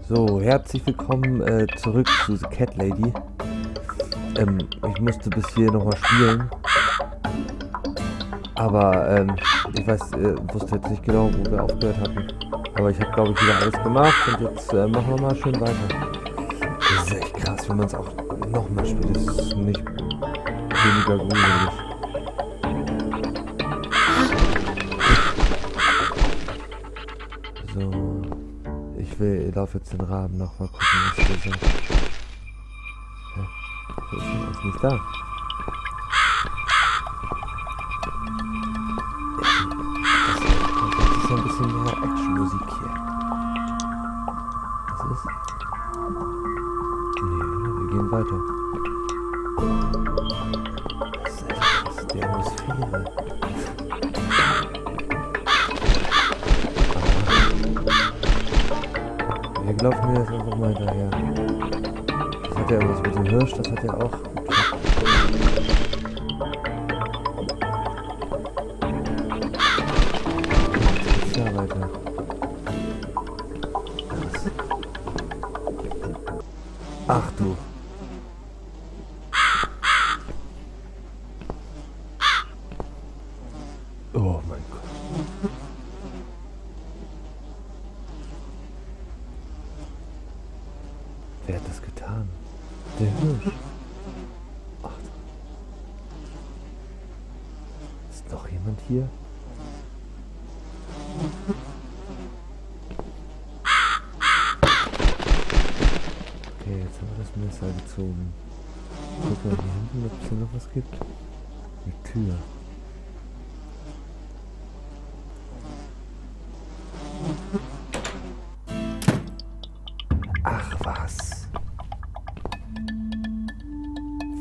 So, herzlich willkommen zurück zu The Cat Lady. Ich musste bis hier nochmal spielen. Aber ich wusste jetzt nicht genau, wo wir aufgehört hatten. Aber ich habe, glaube ich, wieder alles gemacht und jetzt machen wir mal schön weiter. Das ist echt krass, wenn man es auch nochmal spielt. Das ist nicht weniger gruselig. So, ich laufe jetzt den Rahmen noch mal gucken, was hier so. Ja, ist nicht da. Das ist ein bisschen mehr Actionmusik hier. Was ist? Nee, oder? Wir gehen weiter. Das ist echt krass, die Atmosphäre. Wir laufen mir jetzt einfach mal hinterher. Das hat ja irgendwas mit dem Hirsch, das hat ja auch. Ja, weiter. Krass. Ach du. Oh mein Gott. Wer hat das getan? Der Hirsch. Ach. Ist noch jemand hier? Okay, jetzt haben wir das Messer gezogen. Guck mal hier hinten, ob es hier noch was gibt. Eine Tür. Ach was.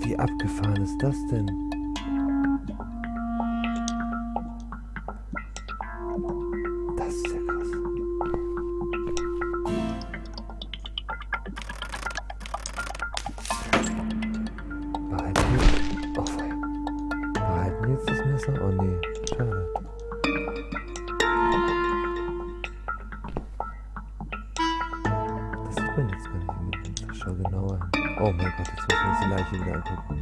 Wie abgefahren ist das denn? Das ist ja krass. Behalten wir jetzt das Messer? Oh nee, schade. Das sieht man jetzt gar nicht. Ich schau genauer hin. Oh mein Gott, jetzt müssen wir uns die Leiche wieder angucken.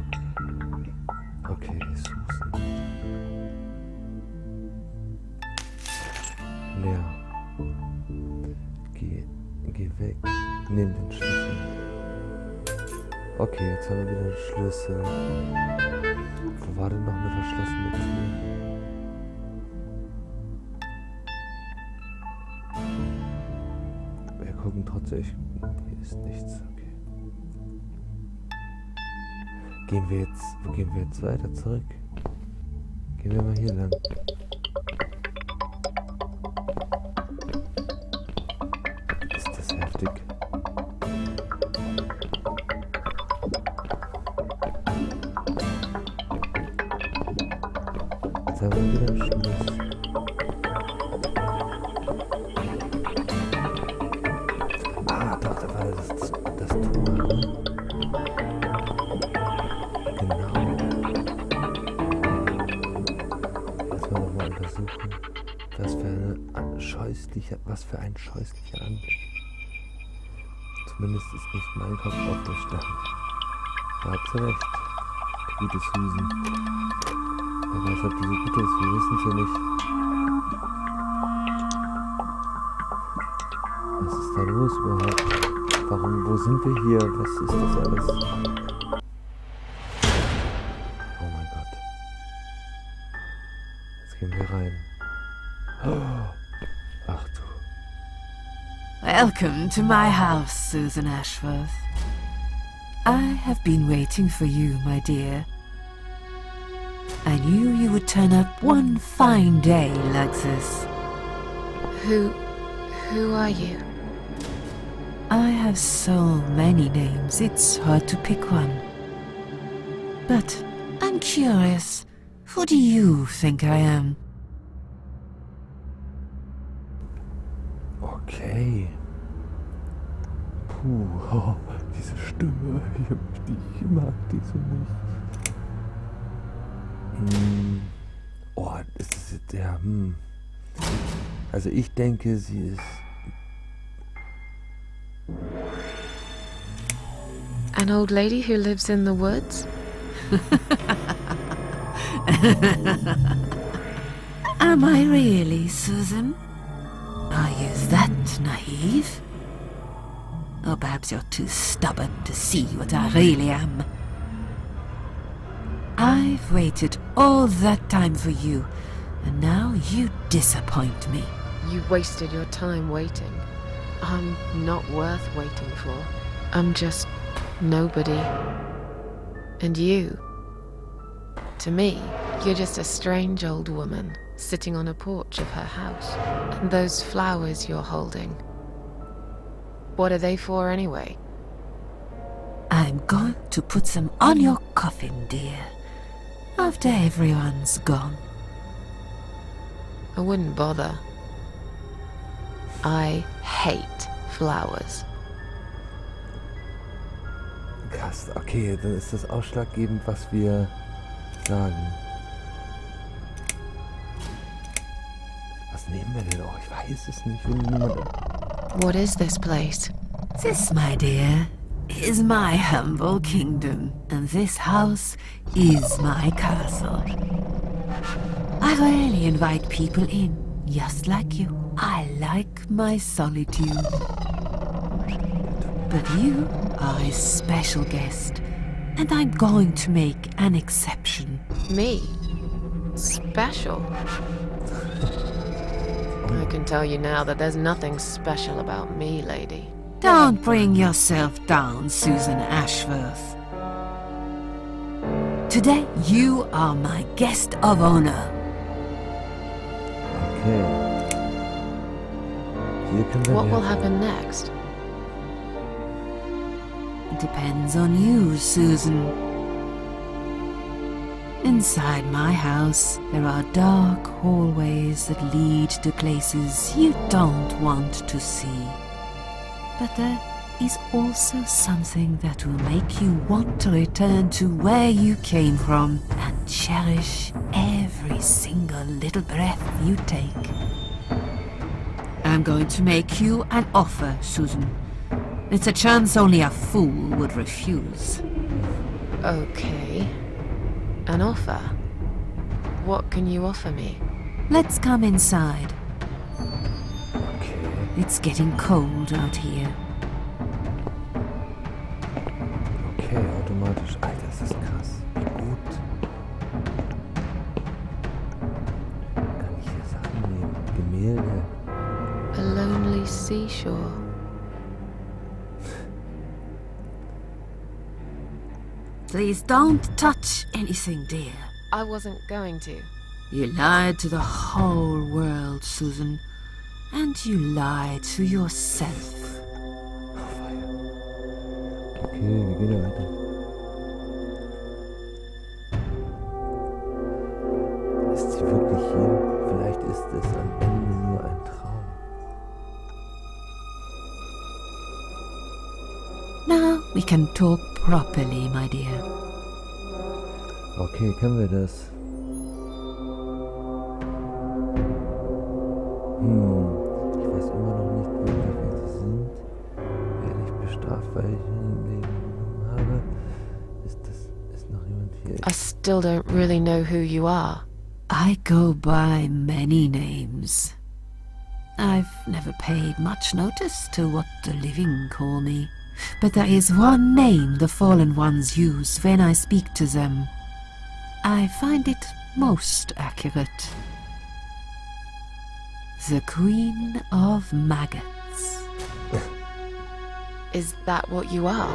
Okay, Susan. Leer. Geh weg. Nimm den Schlüssel. Okay, jetzt haben wir wieder einen Schlüssel. Wo war denn noch eine verschlossene Tür? Wir gucken trotzdem. Hier ist nichts. Okay. Wo gehen wir jetzt weiter zurück? Gehen wir mal hier lang. Ist das heftig? Jetzt haben wir wieder einen Schluss. Ah, doch, da war das Tor, ne? Genau. Lass mal nochmal untersuchen. Was für ein scheußlicher Anblick. Zumindest ist nicht mein Kopf auf der Stange. Da hat sie recht. Die gute Susan. Wer weiß, ob die so gut ist, wir wissen es ja nicht. Was ist da los überhaupt? Wo sind wir hier? Was ist das alles? Oh mein Gott. Jetzt gehen wir rein. Ach du. Welcome to my house, Susan Ashworth. I have been waiting for you, my dear. I knew you would turn up one fine day like this. Who are you? I have so many names, it's hard to pick one. But I'm curious, who do you think I am? Okay. Puh, oh, diese Stimme, ich mag die so nicht. Oh, ist es jetzt der, Also ich denke, sie ist An old lady who lives in the woods? Am I really, Susan? Are you that naive? Or perhaps you're too stubborn to see what I really am. I've waited all that time for you, and now you disappoint me. You wasted your time waiting. I'm not worth waiting for. I'm just nobody. And you? To me, you're just a strange old woman sitting on a porch of her house. And those flowers you're holding, what are they for anyway? I'm going to put them on your coffin, dear, after everyone's gone. I wouldn't bother. I hate flowers. Krass, okay, dann ist das ausschlaggebend, was wir sagen. Was nehmen wir denn? Oh, ich weiß es nicht. What is this place? This, my dear, is my humble kingdom, and this house is my castle. I rarely invite people in, just like you. I like my solitude. But you are a special guest, and I'm going to make an exception. Me? Special? I can tell you now that there's nothing special about me, lady. Don't bring yourself down, Susan Ashworth. Today, you are my guest of honor. Okay. Hier können wir What will happen next? It depends on you, Susan. Inside my house, there are dark hallways that lead to places you don't want to see. But there is also something that will make you want to return to where you came from and cherish every single little breath you take. I'm going to make you an offer, Susan. It's a chance only a fool would refuse. Okay. An offer? What can you offer me? Let's come inside. Okay. It's getting cold out here. Okay, automatisch. Alter, das ist krass. Wie gut. Kann ich hier Sachen nehmen? Gemälde. A lonely seashore. Please don't touch anything, dear. I wasn't going to. You lied to the whole world, Susan. And you lied to yourself. Okay, wir gehen da weiter. Ist sie wirklich hier? Vielleicht ist es am Ende nur ein Traum. Now we can talk properly, my dear. Okay, können wir das? Ich weiß immer noch nicht wirklich, wer sie sind. Werde ich bestraft, weil ich ihnen Leben genommen habe? Ist noch jemand hier? I still don't really know who you are. I go by many names. I've never paid much notice to what the living call me. But there is one name the fallen ones use when I speak to them. I find it most accurate. The Queen of Maggots. Is that what you are?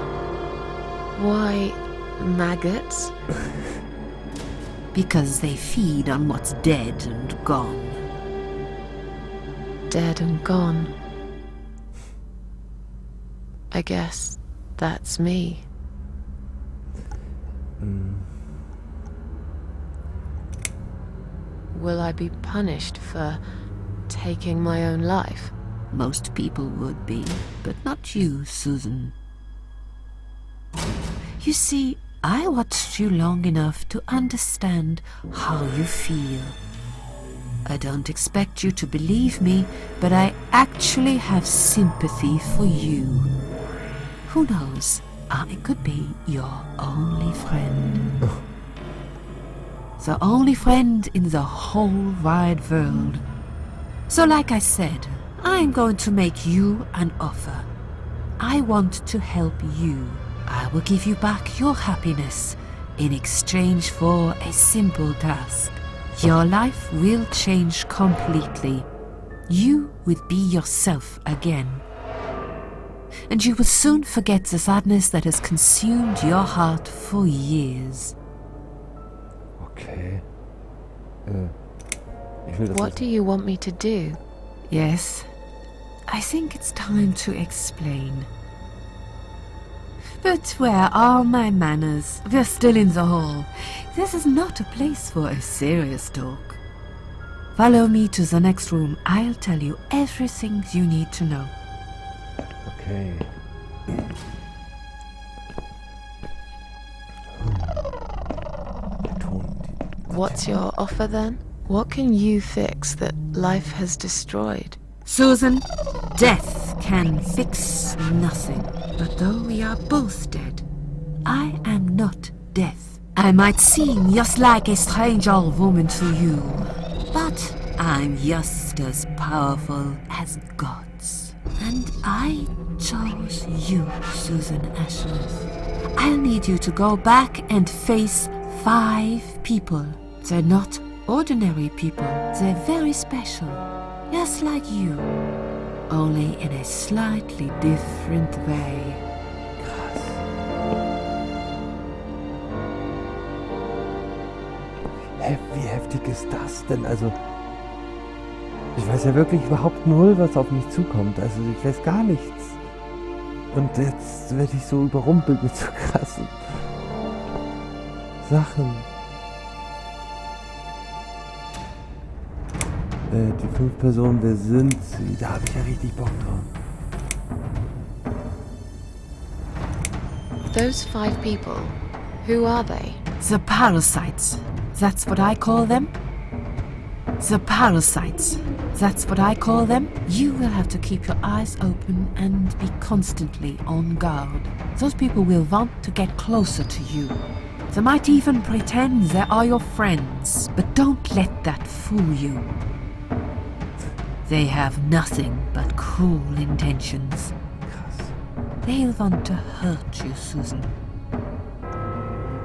Why, maggots? Because they feed on what's dead and gone. Dead and gone. I guess that's me. Will I be punished for taking my own life? Most people would be, but not you, Susan. You see, I watched you long enough to understand how you feel. I don't expect you to believe me, but I actually have sympathy for you. Who knows? I could be your only friend. The only friend in the whole wide world. So like I said, I'm going to make you an offer. I want to help you. I will give you back your happiness in exchange for a simple task. Your life will change completely. You will be yourself again. And you will soon forget the sadness that has consumed your heart for years. Okay. Ich will das What do you want me to do? Yes, I think it's time to explain. But where are my manners? We're still in the hall. This is not a place for a serious talk. Follow me to the next room. I'll tell you everything you need to know. Okay. What's your offer then? What can you fix that life has destroyed? Susan, death can fix nothing. But though we are both dead, I am not death. I might seem just like a strange old woman to you, but I'm just as powerful as gods. And I chose you, Susan Ashworth. I'll need you to go back and face 5 people. They're not ordinary people. They're very special, just like you, only in a slightly different way. Krass. Wie heftig ist das denn? Also, ich weiß ja wirklich überhaupt null, was auf mich zukommt. Also, ich weiß gar nichts. Und jetzt werde ich so überrumpelt mit so krassen Sachen. Die 5 Personen, wer sind sie? Da habe ich ja richtig Bock drauf. Those 5 people, who are they? The parasites. That's what I call them. The parasites. That's what I call them. You will have to keep your eyes open and be constantly on guard. Those people will want to get closer to you. They might even pretend they are your friends, but don't let that fool you. They have nothing but cruel intentions. Krass. They'll want to hurt you, Susan.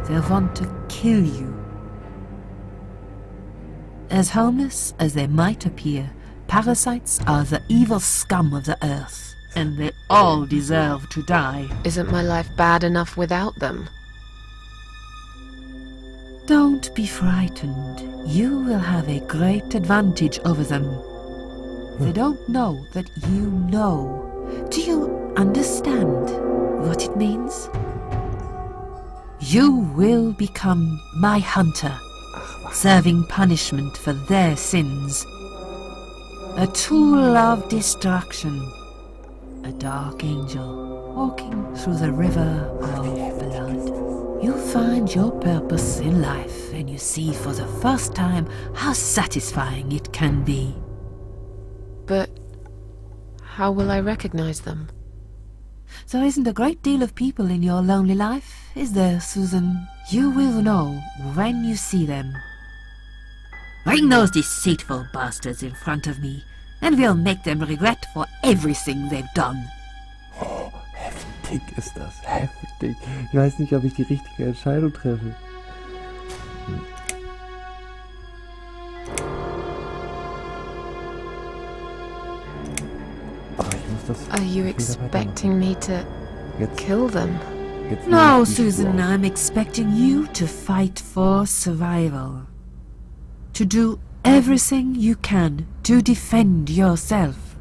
They'll want to kill you. As harmless as they might appear, parasites are the evil scum of the earth, and they all deserve to die. Isn't my life bad enough without them? Don't be frightened. You will have a great advantage over them. They don't know that you know. Do you understand what it means? You will become my hunter, serving punishment for their sins. A tool of destruction. A dark angel walking through the river of blood. You'll find your purpose in life, and you see for the first time how satisfying it can be. But how will I recognize them? There isn't a great deal of people in your lonely life, is there, Susan? You will know when you see them. Bring those deceitful bastards in front of me, and we'll make them regret for everything they've done. Oh, heftig ist das. Heftig. Ich weiß nicht, ob ich die richtige Entscheidung treffe. Aber ich muss das... Are you expecting me to Jetzt, kill them? jetzt No, nehme ich die Susan, Spur auf. I'm expecting you to fight for survival. To do everything you can to defend yourself.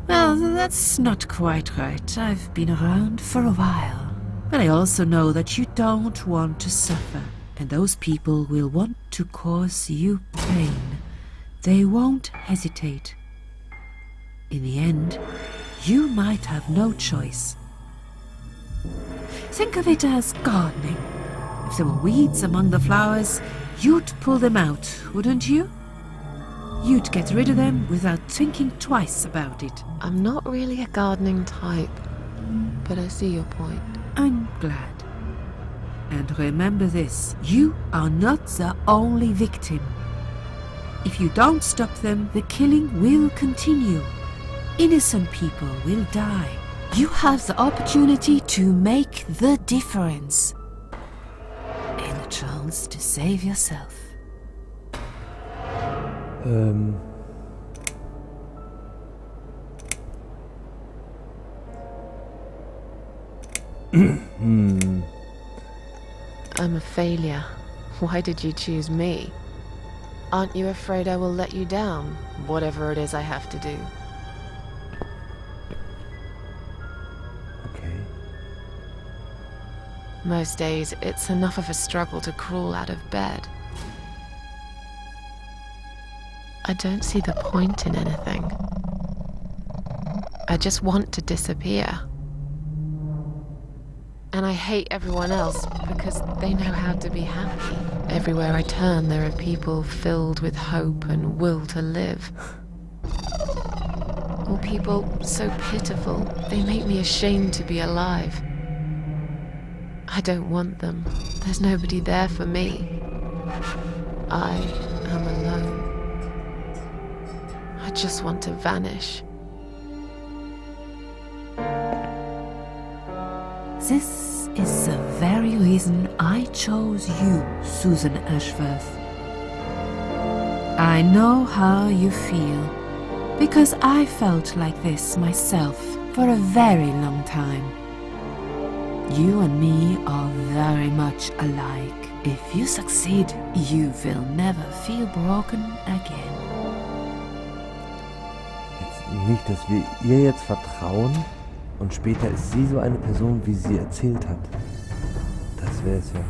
Well, that's not quite right. I've been around for a while. But I also know that you don't want to suffer. And those people will want to cause you pain. They won't hesitate. In the end, you might have no choice. Think of it as gardening. If there were weeds among the flowers, you'd pull them out, wouldn't you? You'd get rid of them without thinking twice about it. I'm not really a gardening type. but I see your point. I'm glad. And remember this, you are not the only victim. If you don't stop them, the killing will continue. Innocent people will die. You have the opportunity to make the difference. And a chance to save yourself. I'm a failure. Why did you choose me? Aren't you afraid I will let you down, whatever it is I have to do? Okay. Most days, it's enough of a struggle to crawl out of bed. I don't see the point in anything. I just want to disappear. And I hate everyone else because they know how to be happy. Everywhere I turn, there are people filled with hope and will to live. Or people so pitiful, they make me ashamed to be alive. I don't want them. There's nobody there for me. I am alone. I just want to vanish. This is the very reason I chose you, Susan Ashworth. I know how you feel, because I felt like this myself for a very long time. You and me are very much alike. If you succeed, you will never feel broken again. Jetzt nicht, dass wir ihr jetzt vertrauen und später ist sie so eine Person, wie sie erzählt hat. Das wäre es ja.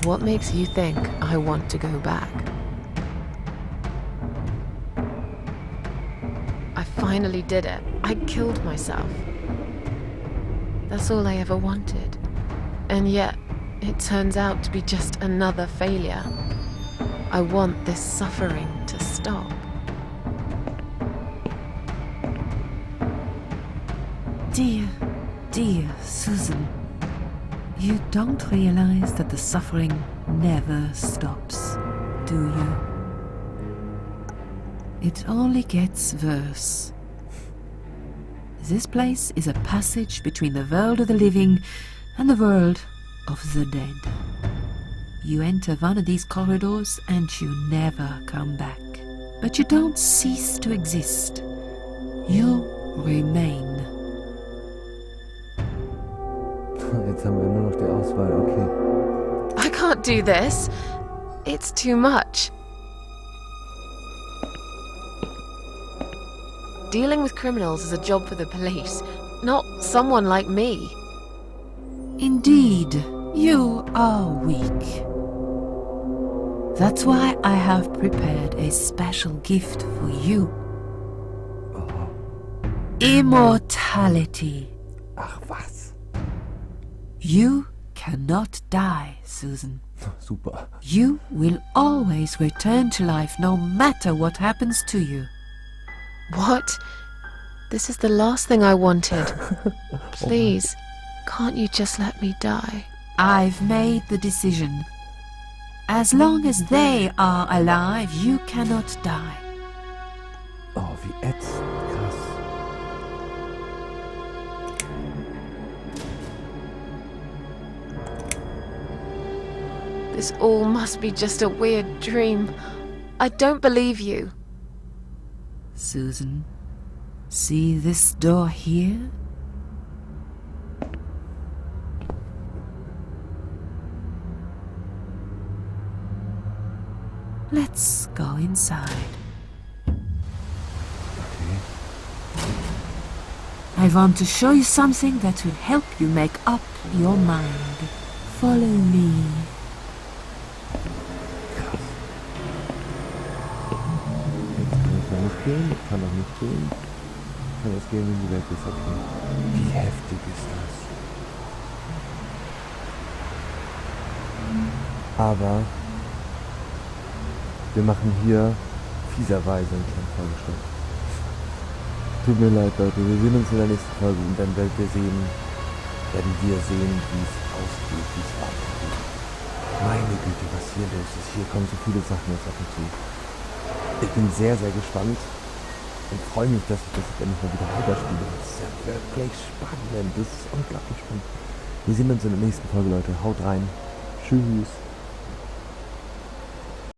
What makes you think I want to go back? I finally did it. I killed myself. That's all I ever wanted. And yet, it turns out to be just another failure. I want this suffering to stop. Dear Susan, you don't realize that the suffering never stops, do you? It only gets worse. This place is a passage between the world of the living and the world of the dead. You enter one of these corridors and you never come back. But you don't cease to exist. You remain. Jetzt haben wir nur noch die Auswahl, okay. I can't do this. It's too much. Dealing with criminals is a job for the police, not someone like me. Indeed, you are weak. That's why I have prepared a special gift for you. Oh. Immortality. Ach was. You cannot die, Susan. Super. You will always return to life no matter what happens to you. What? This is the last thing I wanted. Please, can't you just let me die? I've made the decision. As long as they are alive, you cannot die. Oh, wie ätzend. Krass. This all must be just a weird dream. I don't believe you. Susan, see this door here? Let's go inside. Okay. I want to show you something that will help you make up your mind. Follow me. Krass. Jetzt kann ich nicht gehen, ich kann auch nicht gehen. Ich kann jetzt gehen, wenn die Welt ist, okay. Wie heftig ist das? Aber wir machen hier fieserweise einen kleinen Folgestopp. Tut mir leid, Leute. Wir sehen uns in der nächsten Folge und dann werden wir sehen, wie es ausgeht, wie es weitergeht. Meine Güte, was hier los ist. Hier kommen so viele Sachen jetzt auf mich zu. Ich bin sehr, sehr gespannt und freue mich, dass ich das jetzt endlich mal wieder weiterspiele. Das ist ja wirklich spannend. Das ist unglaublich spannend. Wir sehen uns in der nächsten Folge, Leute. Haut rein. Tschüss.